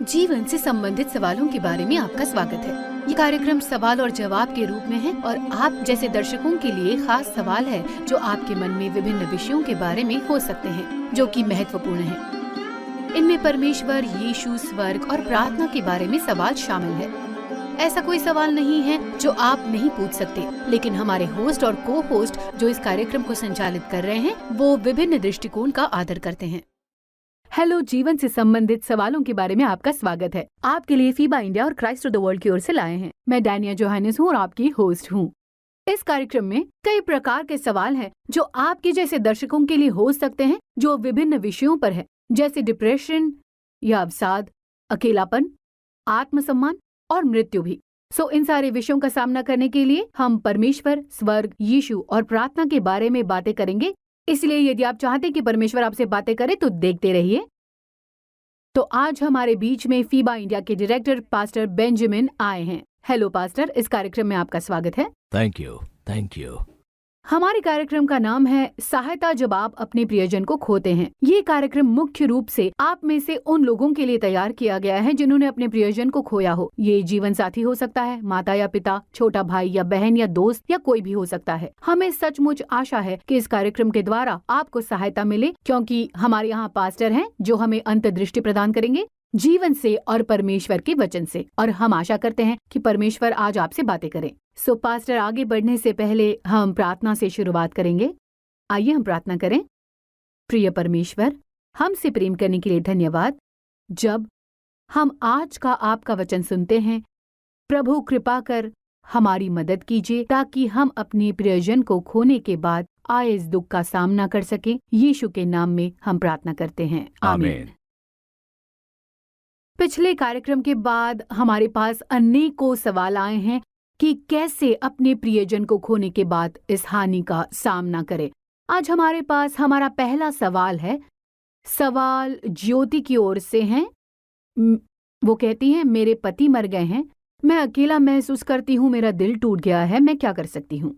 जीवन से संबंधित सवालों के बारे में आपका स्वागत है। ये कार्यक्रम सवाल और जवाब के रूप में है और आप जैसे दर्शकों के लिए खास सवाल है जो आपके मन में विभिन्न विषयों के बारे में हो सकते हैं, जो कि महत्वपूर्ण है। इनमें परमेश्वर, यीशु, स्वर्ग और प्रार्थना के बारे में सवाल शामिल है। ऐसा कोई सवाल नहीं है जो आप नहीं पूछ सकते, लेकिन हमारे होस्ट और को होस्ट जो इस कार्यक्रम को संचालित कर रहे हैं, वो विभिन्न दृष्टिकोण का आदर करते हैं। हेलो, जीवन से संबंधित सवालों के बारे में आपका स्वागत है। आपके लिए फीबा इंडिया और क्राइस्ट ऑफ द वर्ल्ड की ओर से लाए हैं। मैं डैनिया जोहानिस हूँ और आपकी होस्ट हूँ। इस कार्यक्रम में कई प्रकार के सवाल हैं जो आपके जैसे दर्शकों के लिए हो सकते हैं, जो विभिन्न विषयों पर है, जैसे डिप्रेशन या अवसाद, अकेलापन, आत्मसम्मान और मृत्यु भी। इन सारे विषयों का सामना करने के लिए हम परमेश्वर, स्वर्ग, यीशु और प्रार्थना के बारे में बातें करेंगे। इसलिए यदि आप चाहते कि परमेश्वर आपसे बातें करे तो देखते रहिए। तो आज हमारे बीच में फीबा इंडिया के डायरेक्टर पास्टर बेंजामिन आए हैं। हेलो पास्टर, इस कार्यक्रम में आपका स्वागत है। Thank you. हमारे कार्यक्रम का नाम है सहायता जब आप अपने प्रियजन को खोते हैं। ये कार्यक्रम मुख्य रूप से आप में से उन लोगों के लिए तैयार किया गया है जिन्होंने अपने प्रियजन को खोया हो। ये जीवन साथी हो सकता है, माता या पिता, छोटा भाई या बहन या दोस्त या कोई भी हो सकता है। हमें सचमुच आशा है कि इस कार्यक्रम के द्वारा आपको सहायता मिले, क्योंकि हमारे यहाँ पास्टर हैं जो हमें अंतर्दृष्टि प्रदान करेंगे जीवन से और परमेश्वर के वचन से, और हम आशा करते हैं कि परमेश्वर आज आपसे बातें करें। पास्टर, आगे बढ़ने से पहले हम प्रार्थना से शुरुआत करेंगे। आइए हम प्रार्थना करें। प्रिय परमेश्वर, हमसे प्रेम करने के लिए धन्यवाद। जब हम आज का आपका वचन सुनते हैं, प्रभु कृपा कर हमारी मदद कीजिए ताकि हम अपने प्रियजन को खोने के बाद आए इस दुख का सामना कर सकें। यीशु के नाम में हम प्रार्थना करते हैं, आमीन। पिछले कार्यक्रम के बाद हमारे पास अनेकों सवाल आए हैं कि कैसे अपने प्रियजन को खोने के बाद इस हानि का सामना करें। आज हमारे पास हमारा पहला सवाल है। सवाल ज्योति की ओर से है। वो कहती हैं, मेरे पति मर गए हैं, मैं अकेला महसूस करती हूँ, मेरा दिल टूट गया है, मैं क्या कर सकती हूँ?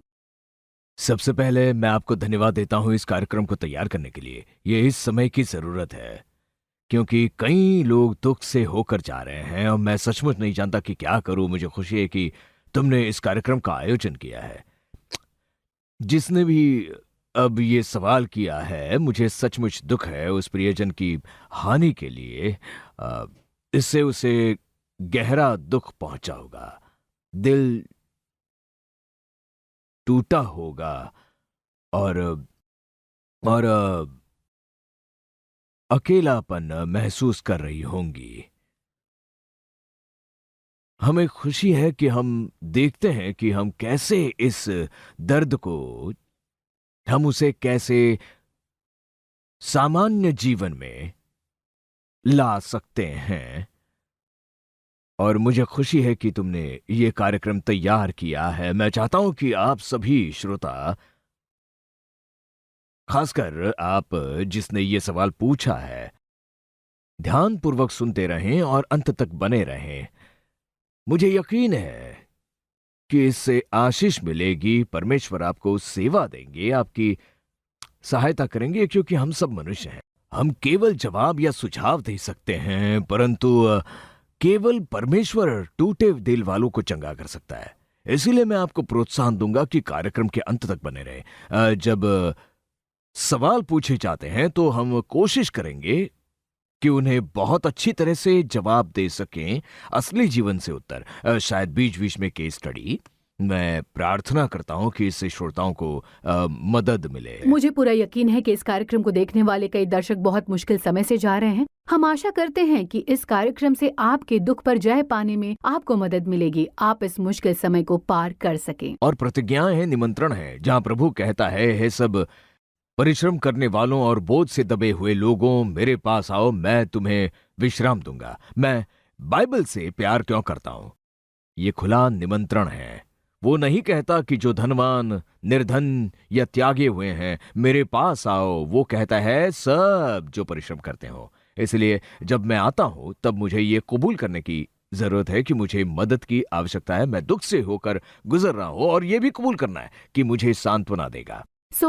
सबसे पहले मैं आपको धन्यवाद देता हूँ इस कार्यक्रम को तैयार करने के लिए। ये इस समय की जरूरत है, क्योंकि कई लोग दुख से होकर जा रहे हैं और मैं सचमुच नहीं जानता कि क्या करूं। मुझे खुशी है कि तुमने इस कार्यक्रम का आयोजन किया है। जिसने भी अब ये सवाल किया है, मुझे सचमुच दुख है उस प्रियजन की हानि के लिए। इससे उसे गहरा दुख पहुंचा होगा, दिल टूटा होगा और अकेलापन महसूस कर रही होंगी। हमें खुशी है कि हम देखते हैं कि हम कैसे इस दर्द को, हम उसे कैसे सामान्य जीवन में ला सकते हैं। और मुझे खुशी है कि तुमने ये कार्यक्रम तैयार किया है। मैं चाहता हूं कि आप सभी श्रोता, खासकर आप जिसने ये सवाल पूछा है, ध्यानपूर्वक सुनते रहें और अंत तक बने रहें। मुझे यकीन है कि इससे आशीष मिलेगी। परमेश्वर आपको सेवा देंगे, आपकी सहायता करेंगे, क्योंकि हम सब मनुष्य हैं। हम केवल जवाब या सुझाव दे सकते हैं, परंतु केवल परमेश्वर टूटे दिल वालों को चंगा कर सकता है। इसीलिए मैं आपको प्रोत्साहन दूंगा कि कार्यक्रम के अंत तक बने रहें। जब सवाल पूछे जाते हैं तो हम कोशिश करेंगे कि उन्हें बहुत अच्छी तरह से जवाब दे सकें, असली जीवन से उत्तर, शायद बीच बीच में केस स्टडी। मैं प्रार्थना करता हूं कि इससे श्रोताओं को मदद मिले। मुझे पूरा यकीन है कि इस कार्यक्रम को देखने वाले कई दर्शक बहुत मुश्किल समय से जा रहे हैं। हम आशा करते हैं कि इस कार्यक्रम से आपके दुख पर जय पाने में आपको मदद मिलेगी, आप इस मुश्किल समय को पार कर सकें। और प्रतिज्ञाएं हैं, निमंत्रण है, जहां प्रभु कहता है सब परिश्रम करने वालों और बोझ से दबे हुए लोगों, मेरे पास आओ, मैं तुम्हें विश्राम दूंगा। मैं बाइबल से प्यार क्यों करता हूं? ये खुला निमंत्रण है। वो नहीं कहता कि जो धनवान, निर्धन या त्यागे हुए हैं, मेरे पास आओ। वो कहता है सब जो परिश्रम करते हो। इसलिए जब मैं आता हूं तब मुझे ये कबूल करने की जरूरत है कि मुझे मदद की आवश्यकता है। मैं दुख से होकर गुजर रहा हूं और ये भी कबूल करना है कि मुझे सांत्वना देगा।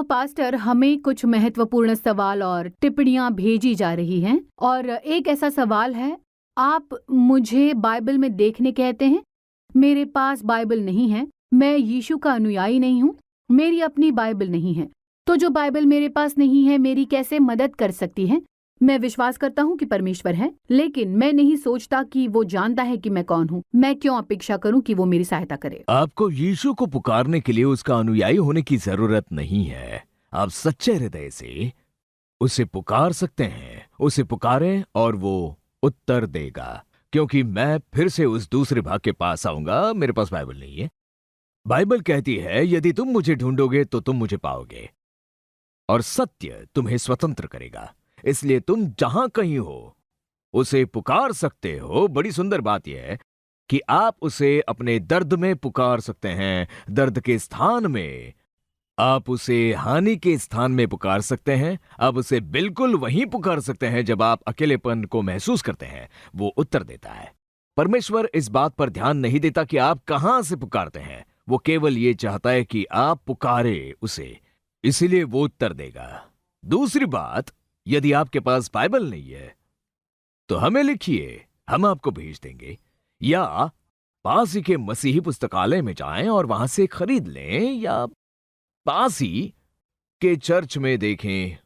पास्टर, हमें कुछ महत्वपूर्ण सवाल और टिप्पणियां भेजी जा रही हैं, और एक ऐसा सवाल है आप मुझे बाइबल में देखने कहते हैं? मेरे पास बाइबल नहीं है। मैं यीशु का अनुयायी नहीं हूँ। मेरी अपनी बाइबल नहीं है। तो जो बाइबल मेरे पास नहीं है, मेरी कैसे मदद कर सकती है? मैं विश्वास करता हूँ कि परमेश्वर है, लेकिन मैं नहीं सोचता कि वो जानता है कि मैं कौन हूँ। मैं क्यों अपेक्षा करूँ कि वो मेरी सहायता करे? आपको यीशु को पुकारने के लिए उसका अनुयायी होने की जरूरत नहीं है। आप सच्चे हृदय से उसे पुकार सकते हैं। उसे पुकारें और वो उत्तर देगा। क्योंकि मैं फिर से उस दूसरे भाग के पास आऊंगा। मेरे पास बाइबल नहीं है। बाइबल कहती है, यदि तुम मुझे ढूंढोगे तो तुम मुझे पाओगे और सत्य तुम्हें स्वतंत्र करेगा। इसलिए तुम जहां कहीं हो उसे पुकार सकते हो। बड़ी सुंदर बात यह है कि आप उसे अपने दर्द में पुकार सकते हैं, दर्द के स्थान में। आप उसे हानि के स्थान में पुकार सकते हैं। आप उसे बिल्कुल वहीं पुकार सकते हैं जब आप अकेलेपन को महसूस करते हैं। वो उत्तर देता है। परमेश्वर इस बात पर ध्यान नहीं देता कि आप कहां से पुकारते हैं। वो केवल ये चाहता है कि आप पुकारे उसे, इसीलिए वो उत्तर देगा। दूसरी बात, यदि आपके पास बाइबल नहीं है तो हमें लिखिए, हम आपको भेज देंगे। या पास ही के मसीही पुस्तकालय में जाएं और वहां से खरीद लें, या पास ही के चर्च में देखें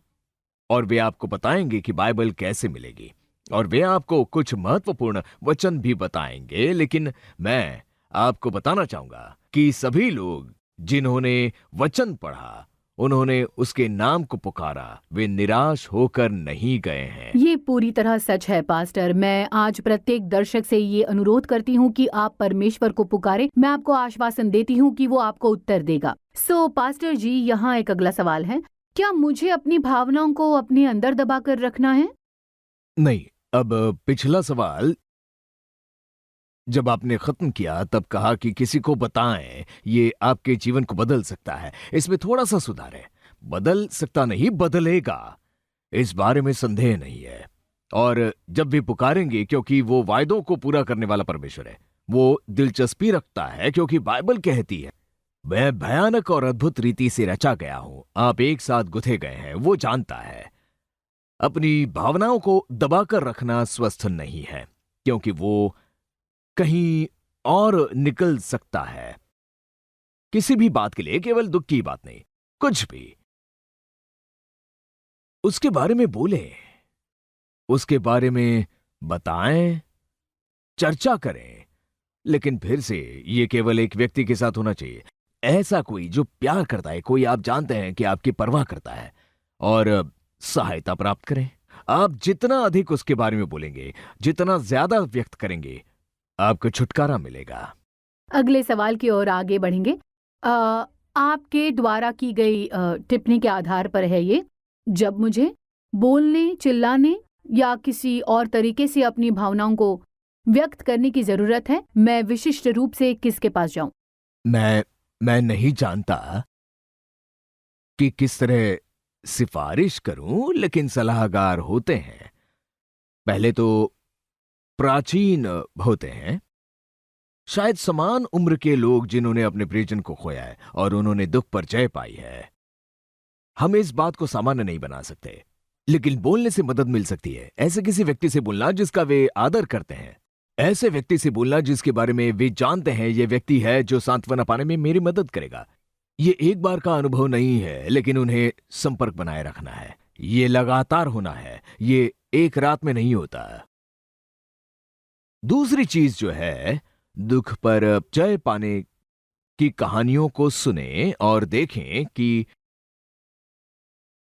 और वे आपको बताएंगे कि बाइबल कैसे मिलेगी। और वे आपको कुछ महत्वपूर्ण वचन भी बताएंगे। लेकिन मैं आपको बताना चाहूंगा कि सभी लोग जिन्होंने वचन पढ़ा, उन्होंने उसके नाम को पुकारा, वे निराश होकर नहीं गए हैं। ये पूरी तरह सच है पास्टर। मैं आज प्रत्येक दर्शक से ये अनुरोध करती हूँ कि आप परमेश्वर को पुकारें। मैं आपको आश्वासन देती हूँ कि वो आपको उत्तर देगा। पास्टर जी, यहाँ एक अगला सवाल है। क्या मुझे अपनी भावनाओं को अपने अंदर दबा कर रखना है? नहीं। अब पिछला सवाल जब आपने खत्म किया तब कहा कि किसी को बताएं, ये आपके जीवन को बदल सकता है। इसमें थोड़ा सा सुधार है। बदल सकता नहीं, बदलेगा, इस बारे में संदेह नहीं है। और जब भी पुकारेंगे, क्योंकि वो वायदों को पूरा करने वाला परमेश्वर है, वो दिलचस्पी रखता है क्योंकि बाइबल कहती है, मैं भयानक और अद्भुत रीति से रचा गया हूं, आप एक साथ गुथे गए हैं। वो जानता है। अपनी भावनाओं को दबाकर रखना स्वस्थ नहीं है, क्योंकि वो कहीं और निकल सकता है। किसी भी बात के लिए, केवल दुख की बात नहीं, कुछ भी, उसके बारे में बोलें, उसके बारे में बताएं, चर्चा करें। लेकिन फिर से ये केवल एक व्यक्ति के साथ होना चाहिए। ऐसा कोई जो प्यार करता है, कोई आप जानते हैं कि आपकी परवाह करता है, और सहायता प्राप्त करें। आप जितना अधिक उसके बारे में बोलेंगे, जितना ज्यादा व्यक्त करेंगे, आपको छुटकारा मिलेगा। अगले सवाल की ओर आगे बढ़ेंगे। आपके द्वारा की गई टिप्पणी के आधार पर है ये। जब मुझे बोलने, चिल्लाने या किसी और तरीके से अपनी भावनाओं को व्यक्त करने की जरूरत है, मैं विशिष्ट रूप से किसके पास जाऊं? मैं नहीं जानता कि किस तरह सिफारिश करूं, लेकिन सलाहकार होते हैं। पहले तो प्राचीन होते हैं, शायद समान उम्र के लोग जिन्होंने अपने प्रियजन को खोया है और उन्होंने दुख पर जय पाई है। हम इस बात को सामान्य नहीं बना सकते, लेकिन बोलने से मदद मिल सकती है। ऐसे किसी व्यक्ति से बोलना जिसका वे आदर करते हैं, ऐसे व्यक्ति से बोलना जिसके बारे में वे जानते हैं ये व्यक्ति है जो सांत्वना पाने में मेरी मदद करेगा। ये एक बार का अनुभव नहीं है, लेकिन उन्हें संपर्क बनाए रखना है। ये लगातार होना है, ये एक रात में नहीं होता। दूसरी चीज जो है, दुख पर जय पाने की कहानियों को सुने और देखें कि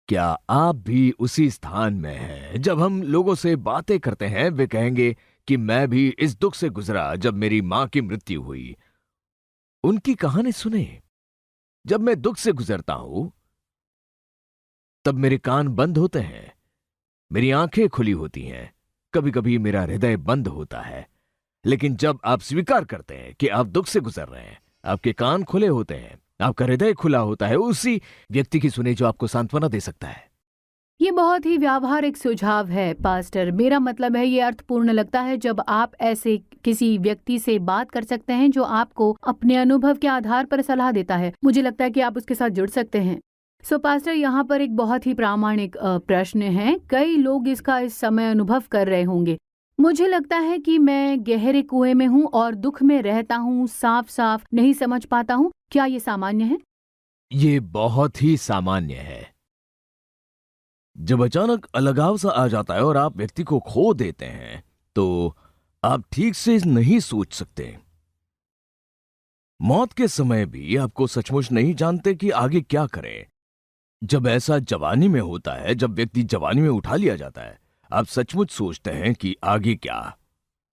क्या आप भी उसी स्थान में हैं। जब हम लोगों से बातें करते हैं, वे कहेंगे कि मैं भी इस दुख से गुजरा जब मेरी मां की मृत्यु हुई। उनकी कहानी सुने। जब मैं दुख से गुजरता हूं तब मेरे कान बंद होते हैं, मेरी आंखें खुली होती हैं, कभी कभी मेरा हृदय बंद होता है। लेकिन जब आप स्वीकार करते हैं कि आप दुख से गुजर रहे हैं, आपके कान खुले होते हैं, आपका हृदय खुला होता है, उसी व्यक्ति की सुने जो आपको सांत्वना दे सकता है। ये बहुत ही व्यावहारिक सुझाव है पास्टर। मेरा मतलब है ये अर्थपूर्ण लगता है जब आप ऐसे किसी व्यक्ति से बात कर सकते हैं जो आपको अपने अनुभव के आधार पर सलाह देता है। मुझे लगता है कि आप उसके साथ जुड़ सकते हैं। पास्टर, यहाँ पर एक बहुत ही प्रामाणिक प्रश्न है। कई लोग इसका इस समय अनुभव कर रहे होंगे। मुझे लगता है कि मैं गहरे कुएं में हूँ और दुख में रहता हूँ, साफ साफ नहीं समझ पाता हूँ। क्या ये सामान्य है? ये बहुत ही सामान्य है। जब अचानक अलगाव सा आ जाता है और आप व्यक्ति को खो देते हैं, तो आप ठीक से नहीं सोच सकते। मौत के समय भी आपको सचमुच नहीं जानते कि आगे क्या करें। जब ऐसा जवानी में होता है, जब व्यक्ति जवानी में उठा लिया जाता है, आप सचमुच सोचते हैं कि आगे क्या,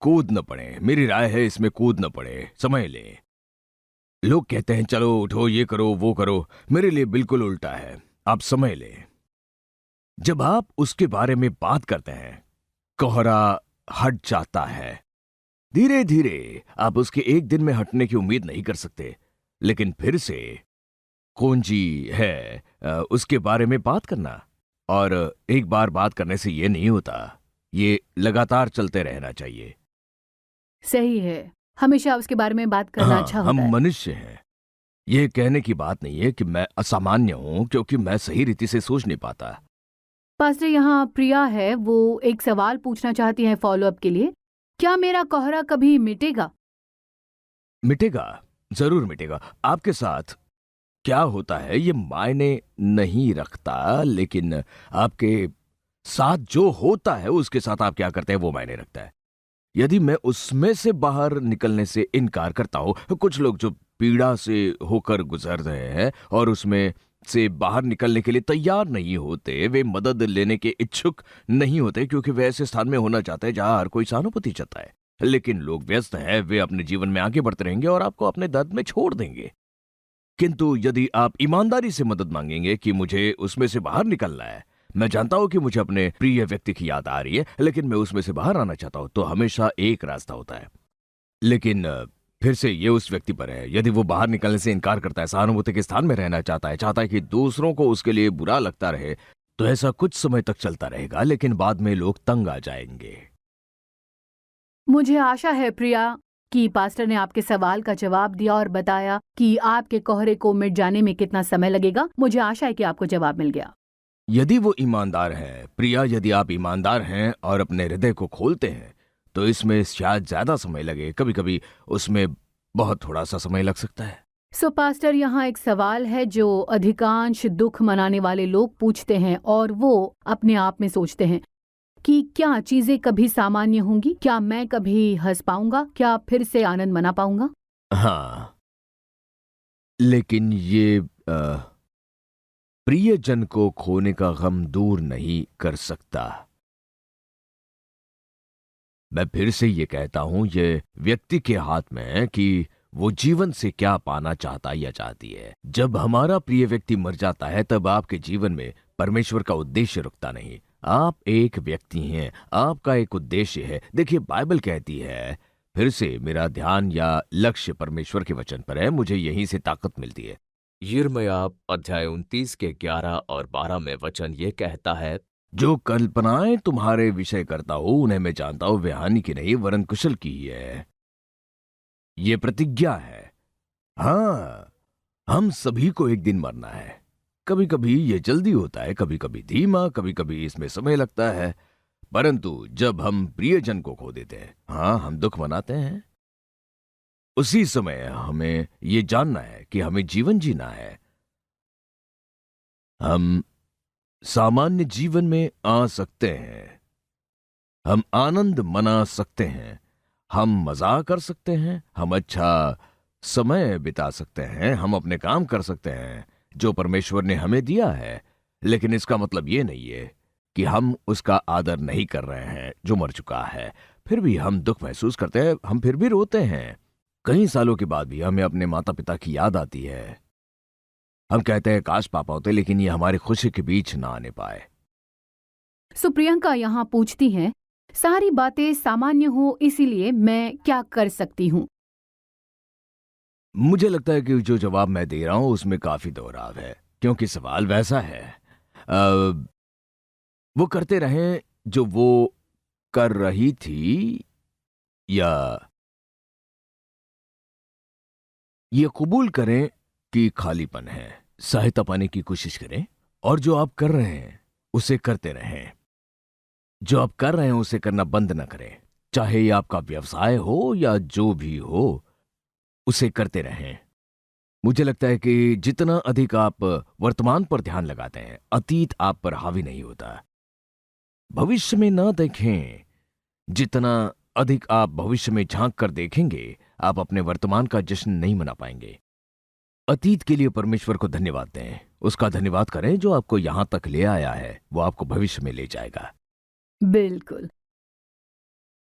कूद न पड़े। मेरी राय है इसमें कूद न पड़े, समय ले। लोग कहते हैं चलो उठो, ये करो वो करो। मेरे लिए बिल्कुल उल्टा है, आप समय ले। जब आप उसके बारे में बात करते हैं, कोहरा हट जाता है। धीरे धीरे आप उसके एक दिन में हटने की उम्मीद नहीं कर सकते, लेकिन फिर से कुंजी है उसके बारे में बात करना। और एक बार बात करने से ये नहीं होता, ये लगातार चलते रहना चाहिए। सही है, हमेशा उसके बारे में बात करना अच्छा होता हम है। मनुष्य हैं। ये कहने की बात नहीं है कि मैं असामान्य हूं क्योंकि मैं सही रीति से सोच नहीं पाता। पास्टर, यहाँ प्रिया है, वो एक सवाल पूछना चाहती है फॉलो अप के लिए। क्या मेरा कोहरा कभी मिटेगा? मिटेगा, जरूर मिटेगा। आपके साथ क्या होता है ये मायने नहीं रखता, लेकिन आपके साथ जो होता है उसके साथ आप क्या करते हैं वो मायने रखता है। यदि मैं उसमें से बाहर निकलने से इनकार करता हूं, कुछ लोग जो पीड़ा से होकर गुजर रहे हैं और उसमें से बाहर निकलने के लिए तैयार नहीं होते, वे मदद लेने के इच्छुक नहीं होते क्योंकि वे ऐसे स्थान में होना चाहते हैं जहां हर कोई सहानुभूति चाहता है। लेकिन लोग व्यस्त हैं, वे अपने जीवन में आगे बढ़ते रहेंगे और आपको अपने दर्द में छोड़ देंगे। किंतु यदि आप ईमानदारी से मदद मांगेंगे कि मुझे उसमें से बाहर निकलना है, मैं जानता हूं कि मुझे अपने प्रिय व्यक्ति की याद आ रही है, लेकिन मैं उसमें से बाहर आना चाहता हूं, तो हमेशा एक रास्ता होता है। लेकिन फिर से ये उस व्यक्ति पर है। यदि वो बाहर निकलने से इनकार करता है, सहानुभूति के स्थान में रहना चाहता है कि दूसरों को उसके लिए बुरा लगता रहे, तो ऐसा कुछ समय तक चलता रहेगा, लेकिन बाद में लोग तंग आ जाएंगे। मुझे आशा है प्रिया कि पास्टर ने आपके सवाल का जवाब दिया और बताया कि आपके कोहरे को मिट जाने में कितना समय लगेगा। मुझे आशा है कि आपको जवाब मिल गया। यदि वो ईमानदार है, प्रिया, यदि आप ईमानदार हैं और अपने हृदय को खोलते हैं, तो इसमें शायद ज्यादा समय लगे, कभी कभी उसमें बहुत थोड़ा सा समय लग सकता है। सो पास्टर, यहाँ एक सवाल है जो अधिकांश दुख मनाने वाले लोग पूछते हैं और वो अपने आप में सोचते हैं कि क्या चीजें कभी सामान्य होंगी? क्या मैं कभी हंस पाऊंगा? क्या फिर से आनंद मना पाऊंगा? हाँ, लेकिन ये प्रियजन को खोने का गम दूर नहीं कर सकता। मैं फिर से ये कहता हूं, ये व्यक्ति के हाथ में है कि वो जीवन से क्या पाना चाहता या चाहती है। जब हमारा प्रिय व्यक्ति मर जाता है, तब आपके जीवन में परमेश्वर का उद्देश्य रुकता नहीं। आप एक व्यक्ति हैं, आपका एक उद्देश्य है। देखिए, बाइबल कहती है, फिर से मेरा ध्यान या लक्ष्य परमेश्वर के वचन पर है, मुझे यहीं से ताकत मिलती है। यिर्मयाह अध्याय 29 के 11 और 12 में वचन ये कहता है, जो कल्पनाएं तुम्हारे विषय करता हूं, उन्हें मैं जानता हूं, वे हानि की नहीं वरन कुशल की ही है। ये प्रतिज्ञा है। हाँ, हम सभी को एक दिन मरना है। कभी कभी ये जल्दी होता है, कभी कभी धीमा, कभी कभी इसमें समय लगता है, परंतु जब हम प्रियजन को खो देते हैं, हाँ, हम दुख मनाते हैं। उसी समय हमें ये जानना है कि हमें जीवन जीना है। हम सामान्य जीवन में आ सकते हैं, हम आनंद मना सकते हैं, हम मजाक कर सकते हैं, हम अच्छा समय बिता सकते हैं, हम अपने काम कर सकते हैं जो परमेश्वर ने हमें दिया है। लेकिन इसका मतलब ये नहीं है कि हम उसका आदर नहीं कर रहे हैं जो मर चुका है। फिर भी हम दुख महसूस करते हैं, हम फिर भी रोते हैं। कई सालों के बाद भी हमें अपने माता पिता की याद आती है। हम कहते हैं काश पापा होते, लेकिन ये हमारी खुशी के बीच ना आने पाए। सो प्रियंका यहाँ पूछती हैं, सारी बातें सामान्य हो, इसीलिए मैं क्या कर सकती हूँ? मुझे लगता है कि जो जवाब मैं दे रहा हूं उसमें काफी दोहराव है, क्योंकि सवाल वैसा है, वो करते रहें जो वो कर रही थी, या ये कबूल करें कि खालीपन है, सहायता पाने की कोशिश करें और जो आप कर रहे हैं उसे करते रहें। जो आप कर रहे हैं उसे करना बंद ना करें। चाहे ये आपका व्यवसाय हो या जो भी हो, उसे करते रहें। मुझे लगता है कि जितना अधिक आप वर्तमान पर ध्यान लगाते हैं, अतीत आप पर हावी नहीं होता। भविष्य में ना देखें। जितना अधिक आप भविष्य में झांक कर देखेंगे, आप अपने वर्तमान का जश्न नहीं मना पाएंगे। अतीत के लिए परमेश्वर को धन्यवाद दें। उसका धन्यवाद करें जो आपको यहां तक ले आया है, वो आपको भविष्य में ले जाएगा। बिल्कुल।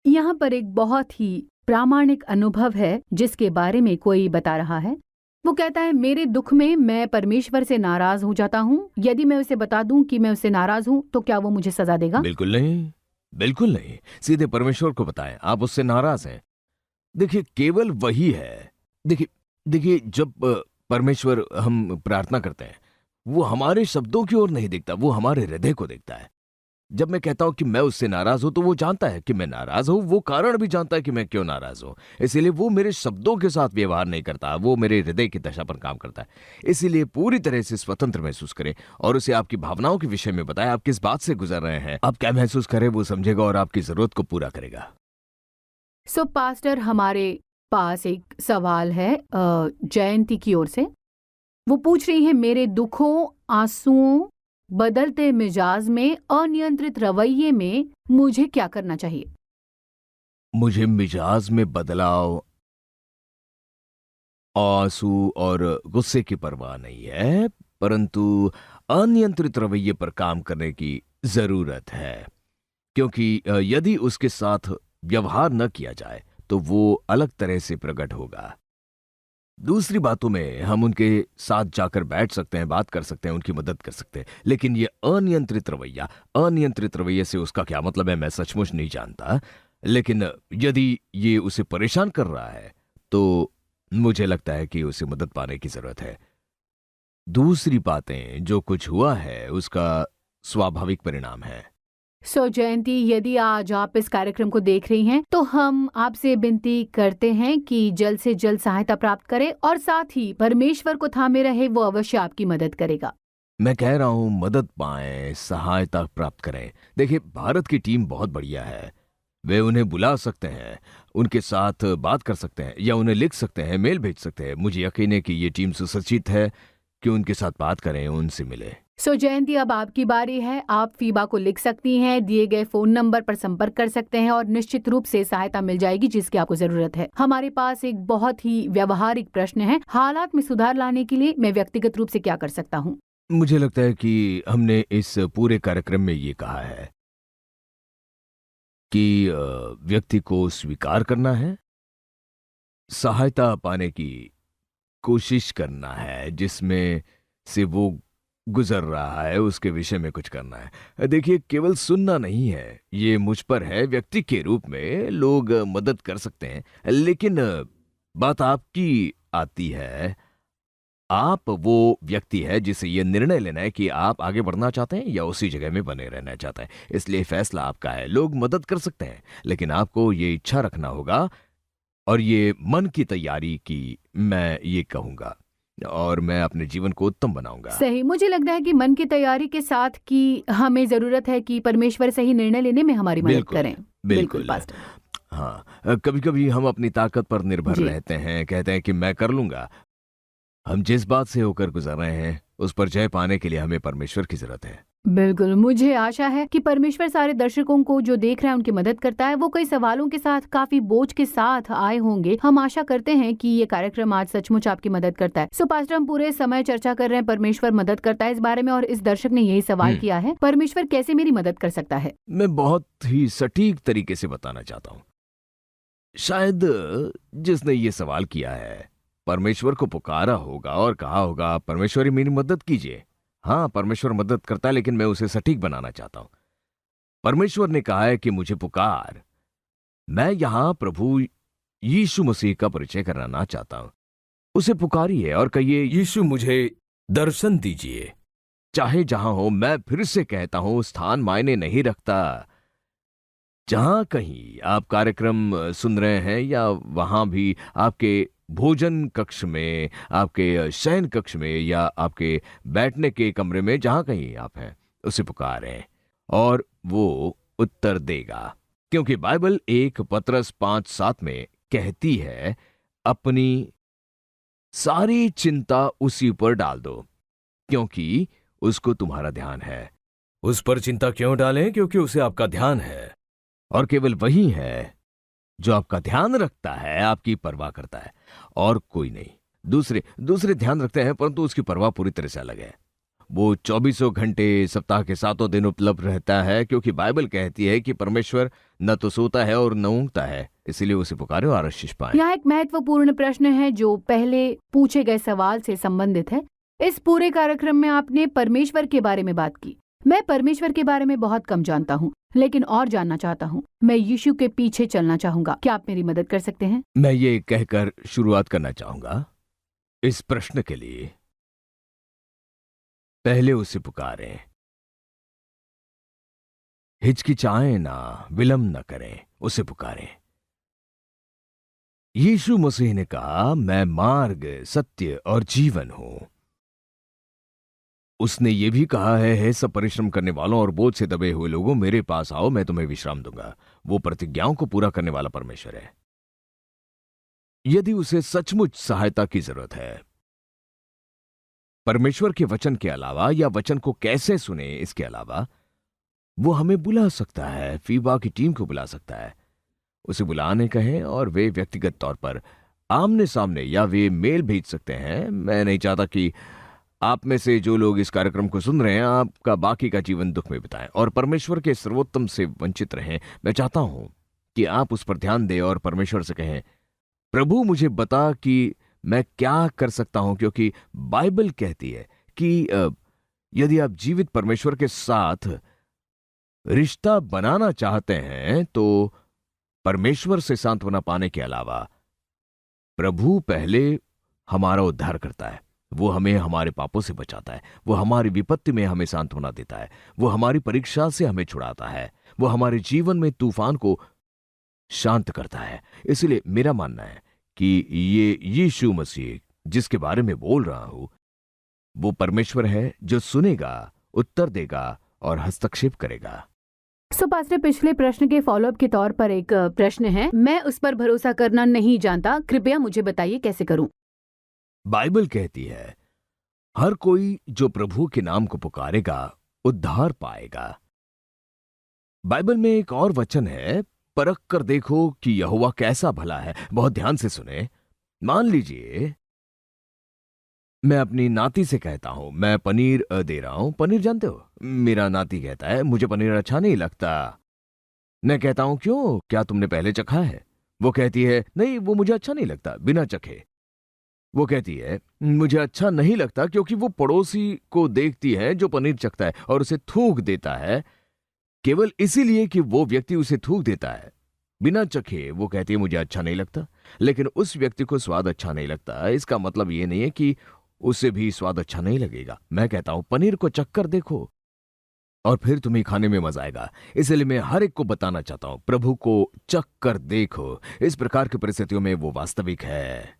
यहाँ पर एक बहुत ही प्रामाणिक अनुभव है जिसके बारे में कोई बता रहा है। वो कहता है, मेरे दुख में मैं परमेश्वर से नाराज हो जाता हूँ। यदि मैं उसे बता दूं कि मैं उससे नाराज हूँ तो क्या वो मुझे सजा देगा? बिल्कुल नहीं, बिल्कुल नहीं। सीधे परमेश्वर को बताएं आप उससे नाराज हैं। देखिए, केवल वही है। देखिए देखिए जब परमेश्वर हम प्रार्थना करते हैं, वो हमारे शब्दों की ओर नहीं देखता, वो हमारे हृदय को देखता है। जब मैं कहता हूं कि मैं उससे नाराज हूं, तो वो जानता है कि मैं नाराज हूं, वो कारण भी जानता है कि मैं क्यों नाराज हूं। इसीलिए वो मेरे शब्दों के साथ व्यवहार नहीं करता, वो मेरे हृदय की दशा पर काम करता है। इसीलिए पूरी तरह से स्वतंत्र महसूस करें और उसे आपकी भावनाओं के विषय में बताएं, आप किस बात से गुजर रहे हैं, आप क्या महसूस करें, वो समझेगा और आपकी जरूरत को पूरा करेगा। सो पास्टर, हमारे पास एक सवाल है जयंती की ओर से। वो पूछ रही है, मेरे दुखों, आंसुओं, बदलते मिजाज में, अनियंत्रित रवैये में मुझे क्या करना चाहिए? मुझे मिजाज में बदलाव, आंसू और गुस्से की परवाह नहीं है, परंतु अनियंत्रित रवैये पर काम करने की जरूरत है। क्योंकि यदि उसके साथ व्यवहार न किया जाए तो वो अलग तरह से प्रकट होगा। दूसरी बातों में हम उनके साथ जाकर बैठ सकते हैं, बात कर सकते हैं, उनकी मदद कर सकते हैं, लेकिन ये अनियंत्रित रवैये से उसका क्या मतलब है, मैं सचमुच नहीं जानता। लेकिन यदि ये उसे परेशान कर रहा है तो मुझे लगता है कि उसे मदद पाने की जरूरत है। दूसरी बातें, जो कुछ हुआ है उसका स्वाभाविक परिणाम है। सो जयंती, यदि आज आप इस कार्यक्रम को देख रही हैं तो हम आपसे विनती करते हैं कि जल्द से जल्द सहायता प्राप्त करें और साथ ही परमेश्वर को थामे रहे, वो अवश्य आपकी मदद करेगा। मैं कह रहा हूं, मदद पाएं, सहायता प्राप्त करें। देखिए, भारत की टीम बहुत बढ़िया है। वे उन्हें बुला सकते हैं, उनके साथ बात कर सकते हैं, या उन्हें लिख सकते हैं, मेल भेज सकते हैं। मुझे यकीन है कि ये टीम सुसज्जित है कि उनके साथ बात करें, उनसे मिले। सो जयंती, अब आपकी बारी है। आप फीबा को लिख सकती हैं, दिए गए फोन नंबर पर संपर्क कर सकते हैं और निश्चित रूप से सहायता मिल जाएगी जिसकी आपको जरूरत है। हमारे पास एक बहुत ही व्यवहारिक प्रश्न है, हालात में सुधार लाने के लिए मैं व्यक्तिगत रूप से क्या कर सकता हूँ? मुझे लगता है कि हमने इस पूरे कार्यक्रम में ये कहा है कि व्यक्ति को स्वीकार करना है, सहायता पाने की कोशिश करना है, जिसमें से वो गुजर रहा है उसके विषय में कुछ करना है। देखिए, केवल सुनना नहीं है, ये मुझ पर है। व्यक्ति के रूप में लोग मदद कर सकते हैं, लेकिन बात आपकी आती है। आप वो व्यक्ति है जिसे ये निर्णय लेना है कि आप आगे बढ़ना चाहते हैं या उसी जगह में बने रहना चाहते हैं। इसलिए फैसला आपका है। लोग मदद कर सकते हैं, लेकिन आपको ये इच्छा रखना होगा और ये मन की तैयारी की, मैं ये कहूंगा, और मैं अपने जीवन को उत्तम बनाऊंगा। सही, मुझे लगता है कि मन की तैयारी के साथ कि हमें जरूरत है कि परमेश्वर सही निर्णय लेने में हमारी मदद करें। बिल्कुल पास्टर। हाँ, कभी कभी हम अपनी ताकत पर निर्भर जी। रहते हैं, कहते हैं कि मैं कर लूंगा। हम जिस बात से होकर गुजर रहे हैं उस पर जय पाने के लिए हमें परमेश्वर की जरूरत है। बिल्कुल, मुझे आशा है कि परमेश्वर सारे दर्शकों को जो देख रहे हैं उनकी मदद करता है। वो कई सवालों के साथ, काफी बोझ के साथ आए होंगे। हम आशा करते हैं कि ये कार्यक्रम आज सचमुच आपकी मदद करता है। सो पास्टर, हम पूरे समय चर्चा कर रहे हैं परमेश्वर मदद करता है इस बारे में, और इस दर्शक ने यही सवाल किया है, परमेश्वर कैसे मेरी मदद कर सकता है? मैं बहुत ही सटीक तरीके से बताना चाहता हूं। शायद जिसने ये सवाल किया है परमेश्वर को पुकारा होगा और कहा होगा, परमेश्वर ही मेरी मदद कीजिए। हाँ, परमेश्वर मदद करता है, लेकिन मैं उसे सटीक बनाना चाहता हूं। परमेश्वर ने कहा है कि मुझे पुकार। मैं यहां प्रभु यीशु मसीह का परिचय कराना चाहता हूं। उसे पुकारिए और कहिए, यीशु मुझे दर्शन दीजिए। चाहे जहां हो, मैं फिर से कहता हूं, स्थान मायने नहीं रखता। जहां कहीं आप कार्यक्रम सुन रहे हैं या वहां भी, आपके भोजन कक्ष में, आपके शयन कक्ष में, या आपके बैठने के कमरे में, जहां कहीं आप हैं, उसे पुकारें और वो उत्तर देगा। क्योंकि बाइबल 1 पतरस 5:7 में कहती है, अपनी सारी चिंता उसी पर डाल दो क्योंकि उसको तुम्हारा ध्यान है। उस पर चिंता क्यों डालें? क्योंकि उसे आपका ध्यान है, और केवल वही है जो आपका ध्यान रखता है, आपकी परवाह करता है, और कोई नहीं। दूसरे ध्यान रखते हैं, परंतु उसकी परवाह पूरी तरह से अलग है। वो 24 घंटे सप्ताह के 7 दिन उपलब्ध रहता है, क्योंकि बाइबल कहती है कि परमेश्वर न तो सोता है और न ऊँघता है, इसीलिए उसे पुकारे और आशीष पाए। यहाँ एक महत्वपूर्ण प्रश्न है जो पहले पूछे गए सवाल से संबंधित है। इस पूरे कार्यक्रम में आपने परमेश्वर के बारे में बात की। मैं परमेश्वर के बारे में बहुत कम जानता हूँ, लेकिन और जानना चाहता हूँ। मैं यीशु के पीछे चलना चाहूंगा। क्या आप मेरी मदद कर सकते हैं? मैं ये कहकर शुरुआत करना चाहूंगा, इस प्रश्न के लिए पहले उसे पुकारें, हिचकिचाएं ना, विलंब न करें, उसे पुकारें। यीशु मसीह ने कहा, मैं मार्ग, सत्य और जीवन हूं। उसने ये भी कहा है, हे सब परिश्रम करने वालों और बोझ से दबे हुए लोगों, मेरे पास आओ, मैं तुम्हें विश्राम दूंगा। वो प्रतिज्ञाओं को पूरा करने वाला परमेश्वर है। यदि उसे सचमुच सहायता की जरूरत है, परमेश्वर के वचन के अलावा, या वचन को कैसे सुने इसके अलावा, वो हमें बुला सकता है, फीबा की टीम को बुला सकता है। उसे बुलाने कहें और वे व्यक्तिगत तौर पर आमने सामने या वे मेल भेज सकते हैं। मैं नहीं चाहता कि आप में से जो लोग इस कार्यक्रम को सुन रहे हैं, आपका बाकी का जीवन दुख में बिताएं और परमेश्वर के सर्वोत्तम से वंचित रहें। मैं चाहता हूं कि आप उस पर ध्यान दें और परमेश्वर से कहें, प्रभु मुझे बता कि मैं क्या कर सकता हूं, क्योंकि बाइबल कहती है कि यदि आप जीवित परमेश्वर के साथ रिश्ता बनाना चाहते हैं तो परमेश्वर से सांत्वना पाने के अलावा प्रभु पहले हमारा उद्धार करता है। वो हमें हमारे पापों से बचाता है, वो हमारी विपत्ति में हमें सांत्वना देता है, वो हमारी परीक्षा से हमें छुड़ाता है, वो हमारे जीवन में तूफान को शांत करता है। इसलिए मेरा मानना है कि ये यीशु मसीह जिसके बारे में बोल रहा हूं, वो परमेश्वर है जो सुनेगा, उत्तर देगा और हस्तक्षेप करेगा। पास्टर, पिछले प्रश्न के फॉलोअप के तौर पर एक प्रश्न है। मैं उस पर भरोसा करना नहीं जानता, कृपया मुझे बताइए कैसे करूं। बाइबल कहती है, हर कोई जो प्रभु के नाम को पुकारेगा उद्धार पाएगा। बाइबल में एक और वचन है, परख कर देखो कि यहोवा कैसा भला है। बहुत ध्यान से सुने। मान लीजिए मैं अपनी नाती से कहता हूं, मैं पनीर दे रहा हूं। पनीर जानते हो? मेरा नाती कहता है, मुझे पनीर अच्छा नहीं लगता। मैं कहता हूं, क्यों, क्या तुमने पहले चखा है? वो कहती है, नहीं, वो मुझे अच्छा नहीं लगता बिना चखे। वो कहती है, मुझे अच्छा नहीं लगता क्योंकि वो पड़ोसी को देखती है जो पनीर चखता है और उसे थूक देता है, केवल इसीलिए कि वो व्यक्ति उसे थूक देता है बिना चखे। वो कहती है, मुझे अच्छा नहीं लगता। लेकिन उस व्यक्ति को स्वाद अच्छा नहीं लगता, इसका मतलब ये नहीं है कि उसे भी स्वाद अच्छा नहीं लगेगा। मैं कहता हूं, पनीर को चखकर देखो और फिर तुम्हें खाने में मजा आएगा। इसलिए मैं हर एक को बताना चाहता हूं, प्रभु को चखकर देखो। इस प्रकार की परिस्थितियों में वो वास्तविक है,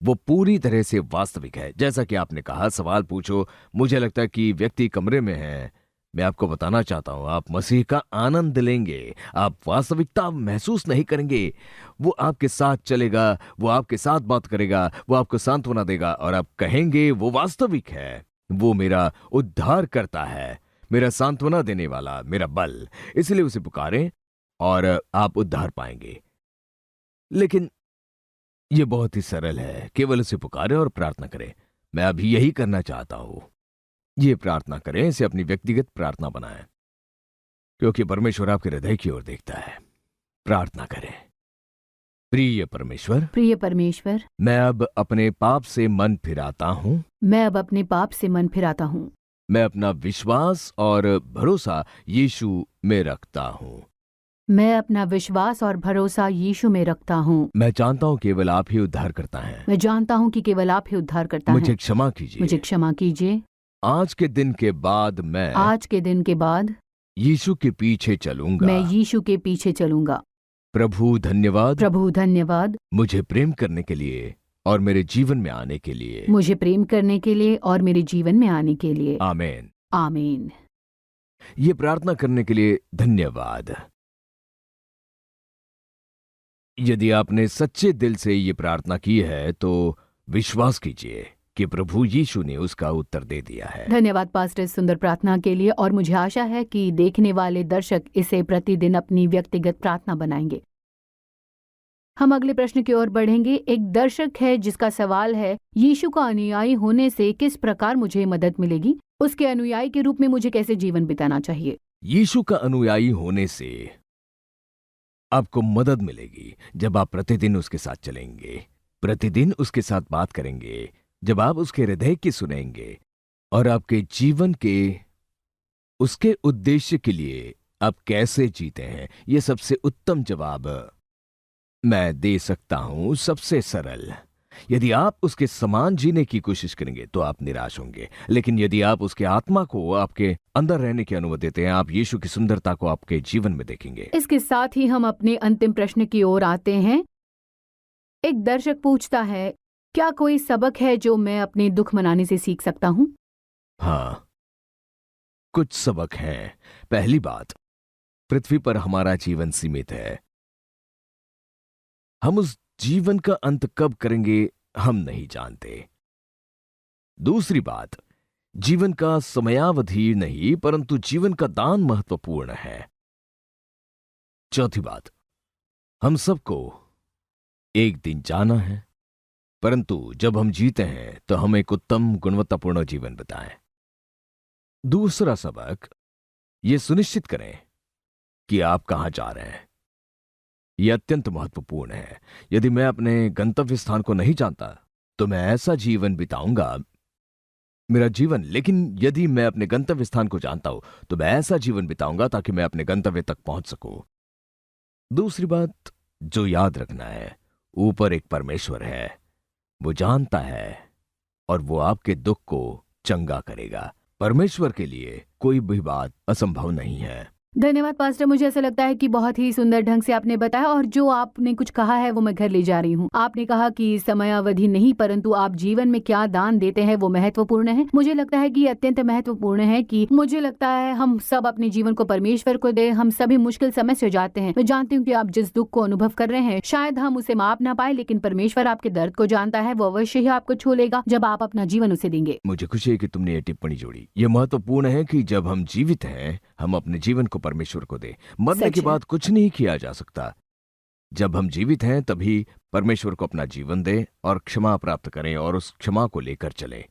वो पूरी तरह से वास्तविक है। जैसा कि आपने कहा, सवाल पूछो। मुझे लगता है कि व्यक्ति कमरे में है। मैं आपको बताना चाहता हूं, आप मसीह का आनंद लेंगे, आप वास्तविकता महसूस नहीं करेंगे। वो आपके साथ चलेगा, वो आपके साथ बात करेगा, वो आपको सांत्वना देगा और आप कहेंगे, वो वास्तविक है, वो मेरा उद्धार करता है, मेरा सांत्वना देने वाला, मेरा बल। इसलिए उसे पुकारें और आप उद्धार पाएंगे। लेकिन यह बहुत ही सरल है, केवल उसे पुकारें और प्रार्थना करें। मैं अभी यही करना चाहता हूं। ये प्रार्थना करें, इसे अपनी व्यक्तिगत प्रार्थना बनाएं, क्योंकि परमेश्वर आपके हृदय की ओर देखता है। प्रार्थना करें। प्रिय परमेश्वर, मैं अब अपने पाप से मन फिराता हूं। मैं अपना विश्वास और भरोसा यीशु में रखता हूं। मैं जानता हूं केवल आप ही उद्धार करता है। मुझे क्षमा कीजिए। आज के दिन के बाद मैं यीशु के पीछे चलूंगा। प्रभु धन्यवाद मुझे प्रेम करने के लिए और मेरे जीवन में आने के लिए। आमीन। ये प्रार्थना करने के लिए धन्यवाद। यदि आपने सच्चे दिल से ये प्रार्थना की है तो विश्वास कीजिए कि प्रभु यीशु ने उसका उत्तर दे दिया है। धन्यवाद पास्टर इस सुंदर प्रार्थना के लिए, और मुझे आशा है कि देखने वाले दर्शक इसे प्रतिदिन अपनी व्यक्तिगत प्रार्थना बनाएंगे। हम अगले प्रश्न की ओर बढ़ेंगे। एक दर्शक है जिसका सवाल है, यीशु का अनुयायी होने से किस प्रकार मुझे मदद मिलेगी? उसके अनुयायी के रूप में मुझे कैसे जीवन बिताना चाहिए? यीशु का अनुयायी होने से आपको मदद मिलेगी जब आप प्रतिदिन उसके साथ चलेंगे, प्रतिदिन उसके साथ बात करेंगे, जब आप उसके हृदय की सुनेंगे और आपके जीवन के उसके उद्देश्य के लिए आप कैसे जीते हैं, ये सबसे उत्तम जवाब मैं दे सकता हूं, सबसे सरल। यदि आप उसके समान जीने की कोशिश करेंगे तो आप निराश होंगे, लेकिन यदि आप उसके आत्मा को आपके अंदर रहने की अनुमति देते हैं, आप यीशु की सुंदरता को आपके जीवन में देखेंगे। इसके साथ ही हम अपने अंतिम प्रश्न की ओर आते हैं। एक दर्शक पूछता है, क्या कोई सबक है जो मैं अपने दुख मनाने से सीख सकता हूँ? हाँ, कुछ सबक हैं। पहली बात, पृथ्वी पर हमारा जीवन सीमित है। हम उस जीवन का अंत कब करेंगे हम नहीं जानते। दूसरी बात, जीवन का समयावधि नहीं परंतु जीवन का दान महत्वपूर्ण है। चौथी बात, हम सबको एक दिन जाना है, परंतु जब हम जीते हैं तो हम एक उत्तम गुणवत्तापूर्ण जीवन बिताएं। दूसरा सबक, यह सुनिश्चित करें कि आप कहां जा रहे हैं। यह अत्यंत महत्वपूर्ण है। यदि मैं अपने गंतव्य स्थान को नहीं जानता तो मैं ऐसा जीवन बिताऊंगा मेरा जीवन, लेकिन यदि मैं अपने गंतव्य स्थान को जानता हूं तो मैं ऐसा जीवन बिताऊंगा ताकि मैं अपने गंतव्य तक पहुंच सकूं। दूसरी बात जो याद रखना है, ऊपर एक परमेश्वर है, वो जानता है और वो आपके दुख को चंगा करेगा। परमेश्वर के लिए कोई भी बात असंभव नहीं है। धन्यवाद पास्टर, मुझे ऐसा लगता है कि बहुत ही सुंदर ढंग से आपने बताया, और जो आपने कुछ कहा है वो मैं घर ले जा रही हूँ। आपने कहा कि समयावधि नहीं परंतु आप जीवन में क्या दान देते हैं वो महत्वपूर्ण है। मुझे लगता है कि ये अत्यंत महत्वपूर्ण है कि मुझे लगता है हम सब अपने जीवन को परमेश्वर को दे। हम सभी मुश्किल समय से जाते हैं। मैं जानती हूँ कि आप जिस दुख को अनुभव कर रहे हैं शायद हम उसे माप ना पाए, लेकिन परमेश्वर आपके दर्द को जानता है। वो अवश्य ही आपको छू लेगा जब आप अपना जीवन उसे देंगे। मुझे खुशी है कि तुमने ये टिप्पणी जोड़ी। ये महत्वपूर्ण है कि जब हम जीवित हैं हम अपने जीवन को परमेश्वर को दे। मरने के बाद कुछ नहीं किया जा सकता। जब हम जीवित हैं तभी परमेश्वर को अपना जीवन दें और क्षमा प्राप्त करें और उस क्षमा को लेकर चलें।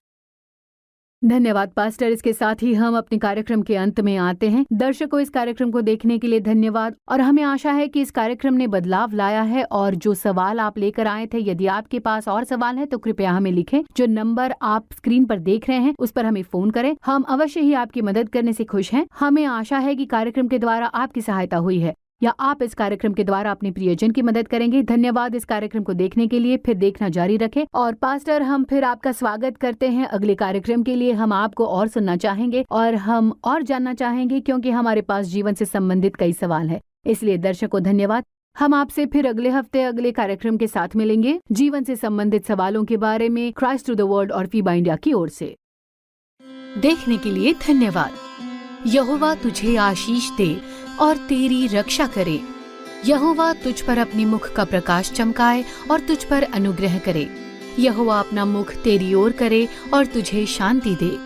धन्यवाद पास्टर। इसके साथ ही हम अपने कार्यक्रम के अंत में आते हैं। दर्शकों, इस कार्यक्रम को देखने के लिए धन्यवाद, और हमें आशा है कि इस कार्यक्रम ने बदलाव लाया है। और जो सवाल आप लेकर आए थे, यदि आपके पास और सवाल है तो कृपया हमें लिखें। जो नंबर आप स्क्रीन पर देख रहे हैं उस पर हमें फोन करें। हम अवश्य ही आपकी मदद करने से खुश हैं। हमें आशा है कि कार्यक्रम के द्वारा आपकी सहायता हुई है, या आप इस कार्यक्रम के द्वारा अपने प्रियजन की मदद करेंगे। धन्यवाद इस कार्यक्रम को देखने के लिए। फिर देखना जारी रखें। और पास्टर, हम फिर आपका स्वागत करते हैं अगले कार्यक्रम के लिए। हम आपको और सुनना चाहेंगे और हम और जानना चाहेंगे, क्योंकि हमारे पास जीवन से संबंधित कई सवाल है। इसलिए दर्शकों धन्यवाद। हम आपसे फिर अगले हफ्ते अगले कार्यक्रम के साथ मिलेंगे, जीवन से संबंधित सवालों के बारे में, क्राइस्ट टू द वर्ल्ड और फीबा इंडिया की ओर से। देखने के लिए धन्यवाद। यहोवा तुझे आशीष दे और तेरी रक्षा करे। यहोवा तुझ पर अपने मुख का प्रकाश चमकाए और तुझ पर अनुग्रह करे। यहोवा अपना मुख तेरी ओर करे और तुझे शांति दे।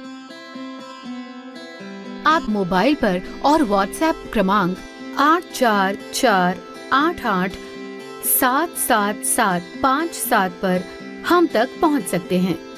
आप मोबाइल पर और व्हाट्सएप क्रमांक 8448877757 पर हम तक पहुंच सकते हैं।